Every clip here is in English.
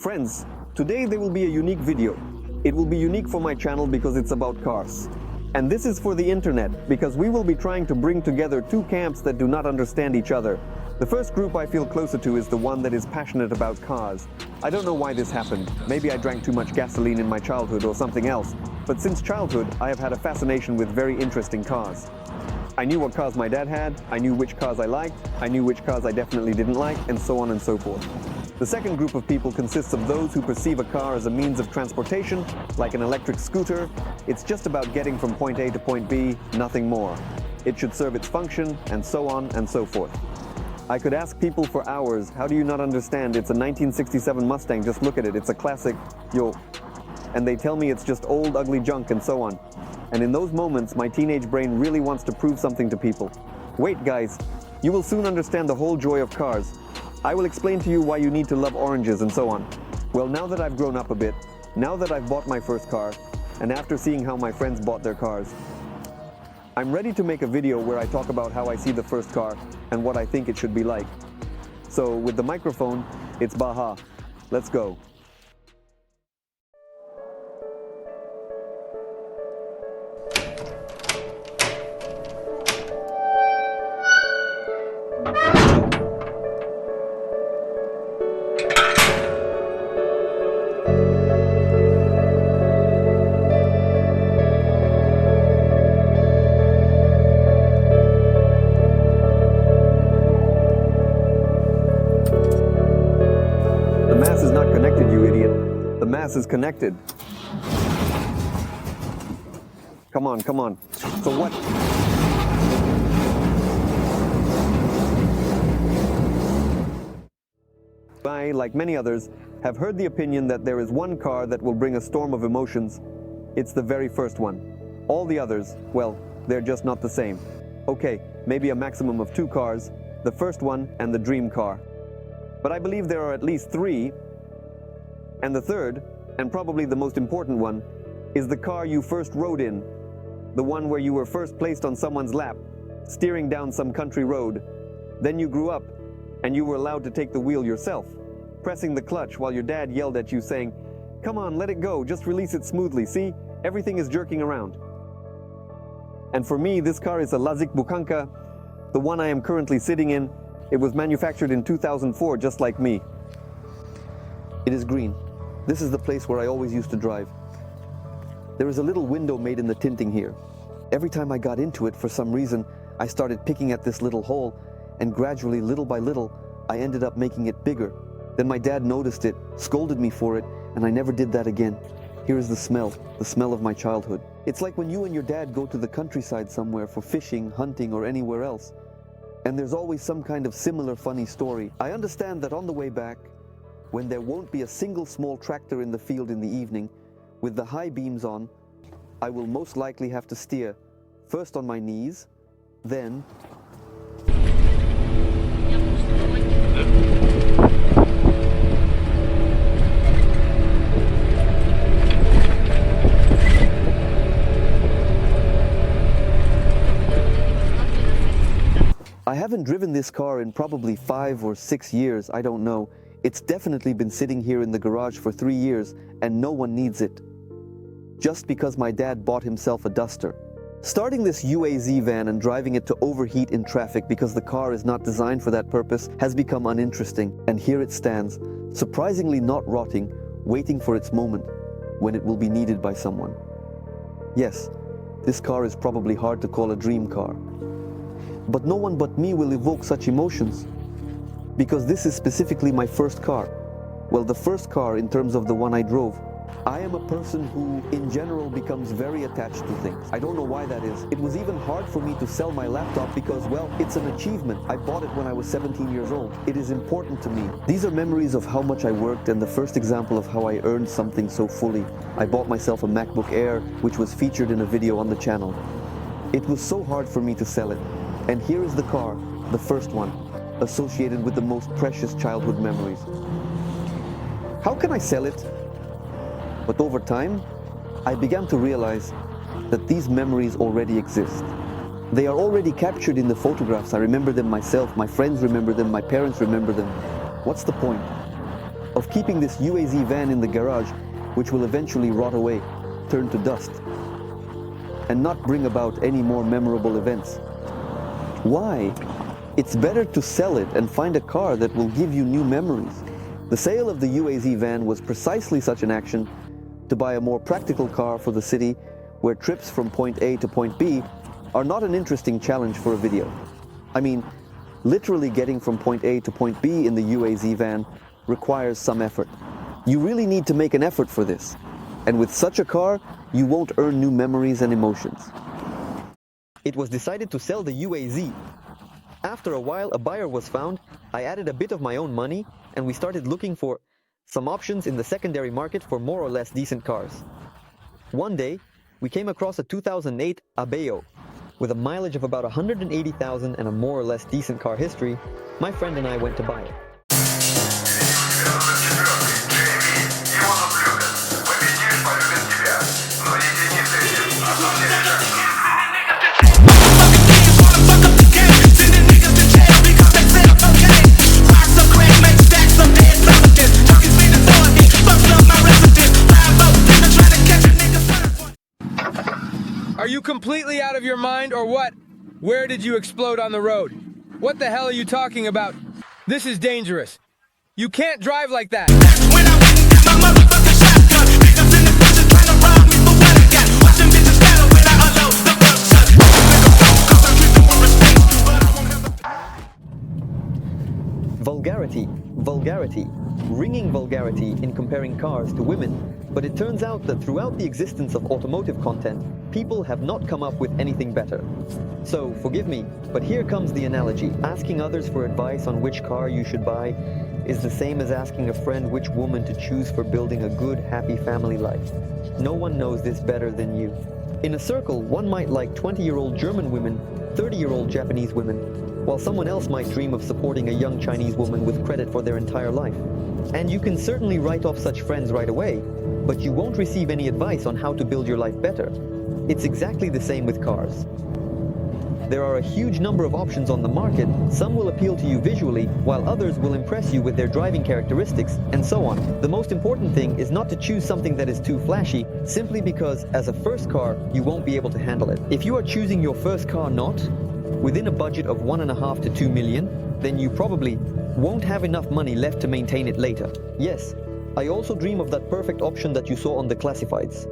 Friends, today there will be a unique video. It will be unique for my channel because it's about cars. And this is for the internet because we will be trying to bring together two camps that do not understand each other. The first group I feel closer to is the one that is passionate about cars. I don't know why this happened. Maybe I drank too much gasoline in my childhood or something else. But since childhood, I have had a fascination with very interesting cars. I knew what cars my dad had, I knew which cars I liked, I knew which cars I definitely didn't like, and so on and so forth. The second group of people consists of those who perceive a car as a means of transportation, like an electric scooter. It's just about getting from point A to point B, nothing more. It should serve its function, and so on and so forth. I could ask people for hours, how do you not understand? It's a 1967 Mustang, just look at it, it's a classic, yo. And they tell me it's just old, ugly junk and so on. And in those moments, my teenage brain really wants to prove something to people. Wait guys, you will soon understand the whole joy of cars. I will explain to you why you need to love oranges and so on. Well, now that I've grown up a bit, now that I've bought my first car, and after seeing how my friends bought their cars, I'm ready to make a video where I talk about how I see the first car and what I think it should be like. So with the microphone, it's Baha. Let's go. The mass is not connected, you idiot. The mass is connected. Come on, come on. So what? I, like many others, have heard the opinion that there is one car that will bring a storm of emotions. It's the very first one. All the others, well, they're just not the same. Okay, maybe a maximum of two cars, the first one and the dream car. But I believe there are at least three, and the third, and probably the most important one, is the car you first rode in, the one where you were first placed on someone's lap, steering down some country road. Then you grew up, and you were allowed to take the wheel yourself, pressing the clutch while your dad yelled at you saying, "Come on, let it go, just release it smoothly, see? Everything is jerking around." And for me, this car is a Lazik Bukanka, the one I am currently sitting in. It was manufactured in 2004, just like me. It is green. This is the place where I always used to drive. There is a little window made in the tinting here. Every time I got into it, for some reason, I started picking at this little hole, and gradually, little by little, I ended up making it bigger. Then my dad noticed it, scolded me for it, and I never did that again. Here is the smell of my childhood. It's like when you and your dad go to the countryside somewhere for fishing, hunting, or anywhere else. And there's always some kind of similar funny story. I understand that on the way back, when there won't be a single small tractor in the field in the evening, with the high beams on, I will most likely have to steer, first on my knees, then I haven't driven this car in probably 5 or 6 years, I don't know. It's definitely been sitting here in the garage for 3 years and no one needs it. Just because my dad bought himself a Duster. Starting this UAZ van and driving it to overheat in traffic because the car is not designed for that purpose has become uninteresting, and here it stands, surprisingly not rotting, waiting for its moment when it will be needed by someone. Yes, this car is probably hard to call a dream car. But no one but me will evoke such emotions, because this is specifically my first car. Well, the first car in terms of the one I drove. I am a person who, in general, becomes very attached to things. I don't know why that is. It was even hard for me to sell my laptop because, well, it's an achievement. I bought it when I was 17 years old. It is important to me. These are memories of how much I worked and the first example of how I earned something so fully. I bought myself a MacBook Air, which was featured in a video on the channel. It was so hard for me to sell it. And here is the car, the first one, associated with the most precious childhood memories. How can I sell it? But over time, I began to realize that these memories already exist. They are already captured in the photographs. I remember them myself, my friends remember them, my parents remember them. What's the point? of keeping this UAZ van in the garage, which will eventually rot away, turn to dust, and not bring about any more memorable events. Why? It's better to sell it and find a car that will give you new memories. The sale of the UAZ van was precisely such an action to buy a more practical car for the city, where trips from point A to point B are not an interesting challenge for a video. I mean, literally getting from point A to point B in the UAZ van requires some effort. You really need to make an effort for this. And with such a car, you won't earn new memories and emotions. It was decided to sell the UAZ. After a while, a buyer was found. I added a bit of my own money, and we started looking for some options in the secondary market for more or less decent cars. One day, we came across a 2008 Abeo. With a mileage of about 180,000 and a more or less decent car history, my friend and I went to buy it. Are you completely out of your mind or what? Where did you explode on the road? What the hell are you talking about? This is dangerous. You can't drive like that. When I went and got my motherfucking shotgun, niggas in the bushes trying to rob me for what I got. Watching bitches battle when I unload the front truck. Cause I treat them with respect, but I won't have a... Vulgarity, vulgarity, ringing vulgarity in comparing cars to women. But it turns out that throughout the existence of automotive content, people have not come up with anything better. So, forgive me, but here comes the analogy. Asking others for advice on which car you should buy is the same as asking a friend which woman to choose for building a good, happy family life. No one knows this better than you. In a circle, one might like 20-year-old German women, 30-year-old Japanese women, while someone else might dream of supporting a young Chinese woman with credit for their entire life. And you can certainly write off such friends right away, but you won't receive any advice on how to build your life better. It's exactly the same with cars. There are a huge number of options on the market. Some will appeal to you visually, while others will impress you with their driving characteristics, and so on. The most important thing is not to choose something that is too flashy, simply because as a first car, you won't be able to handle it. If you are choosing your first car not within a budget of 1.5 to 2 million, then you probably won't have enough money left to maintain it later. Yes, I also dream of that perfect option that you saw on the classifieds.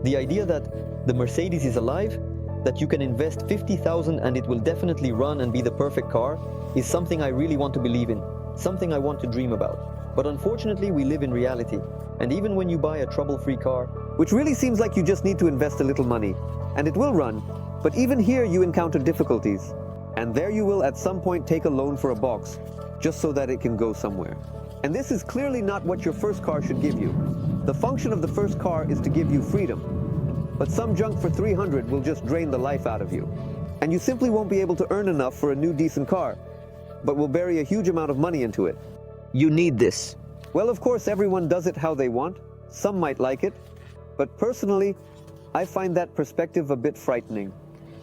The idea that the Mercedes is alive, that you can invest 50,000 and it will definitely run and be the perfect car, is something I really want to believe in, something I want to dream about. But unfortunately, we live in reality. And even when you buy a trouble-free car, which really seems like you just need to invest a little money, and it will run, but even here you encounter difficulties. And there you will at some point take a loan for a box, just so that it can go somewhere. And this is clearly not what your first car should give you. The function of the first car is to give you freedom. But some junk for 300 will just drain the life out of you. And you simply won't be able to earn enough for a new decent car, but will bury a huge amount of money into it. You need this. Well, of course, everyone does it how they want. Some might like it. But personally, I find that perspective a bit frightening.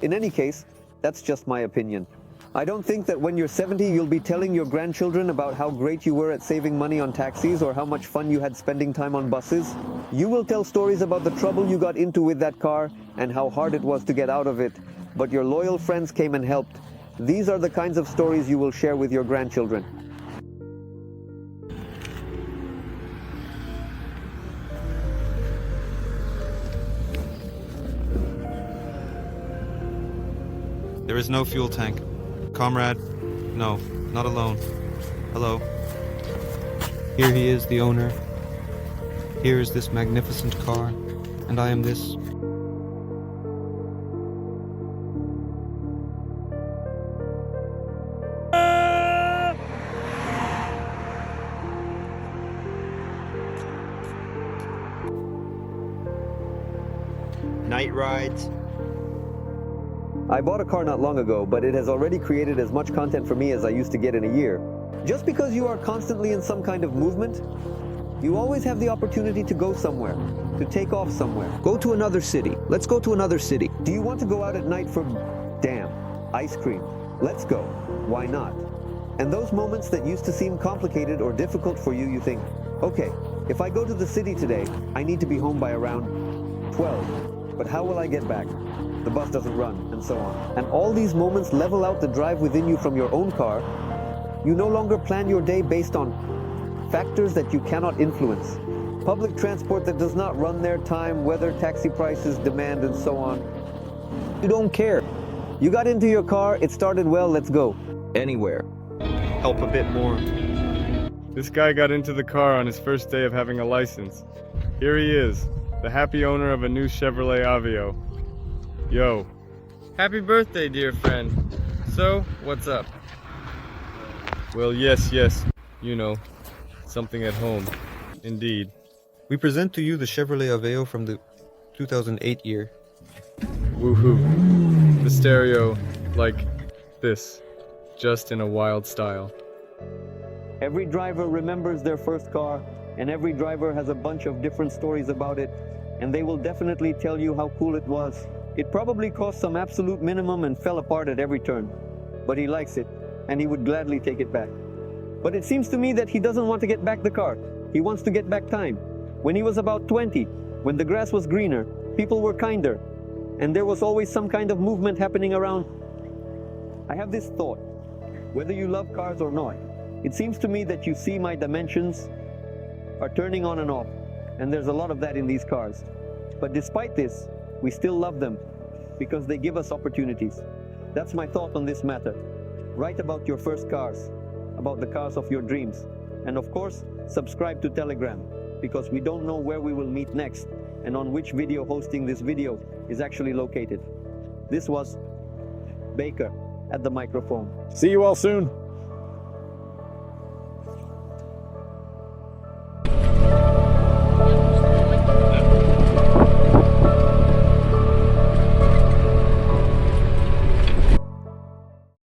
In any case, that's just my opinion. I don't think that when you're 70, you'll be telling your grandchildren about how great you were at saving money on taxis or how much fun you had spending time on buses. You will tell stories about the trouble you got into with that car and how hard it was to get out of it, but your loyal friends came and helped. These are the kinds of stories you will share with your grandchildren. There is no fuel tank. Comrade, no, not alone. Hello. Here he is, the owner. Here is this magnificent car, and I am this. Night rides. I bought a car not long ago, but it has already created as much content for me as I used to get in a year. Just because you are constantly in some kind of movement, you always have the opportunity to go somewhere, to take off somewhere. Go to another city. Let's go to another city. Do you want to go out at night for, damn, ice cream? Let's go. Why not? And those moments that used to seem complicated or difficult for you, you think, Okay, if I go to the city today, I need to be home by around 12. But how will I get back? The bus doesn't run, and so on. And all these moments level out the drive within you from your own car. You no longer plan your day based on factors that you cannot influence. Public transport that does not run their time, weather, taxi prices, demand, and so on. You don't care. You got into your car, it started well, let's go. Anywhere. Help a bit more. This guy got into the car on his first day of having a license. Here he is, the happy owner of a new Chevrolet Aveo. Yo. Happy birthday, dear friend. So, what's up? Well, yes, you know, something at home. Indeed. We present to you the Chevrolet Aveo from the 2008 year. Woohoo. The stereo, like this, just in a wild style. Every driver remembers their first car, and every driver has a bunch of different stories about it, and they will definitely tell you how cool it was. It probably cost some absolute minimum and fell apart at every turn, but he likes it, and he would gladly take it back. But it seems to me that he doesn't want to get back the car. He wants to get back time. When he was about 20, when the grass was greener, people were kinder, and there was always some kind of movement happening around. I have this thought, whether you love cars or not, it seems to me that you see my dimensions are turning on and off, and there's a lot of that in these cars. But despite this, we still love them because they give us opportunities. That's my thought on this matter. Write about your first cars, about the cars of your dreams, and of course, subscribe to Telegram, because we don't know where we will meet next and on which video hosting this video is actually located. This was Baker at the microphone. See you all soon.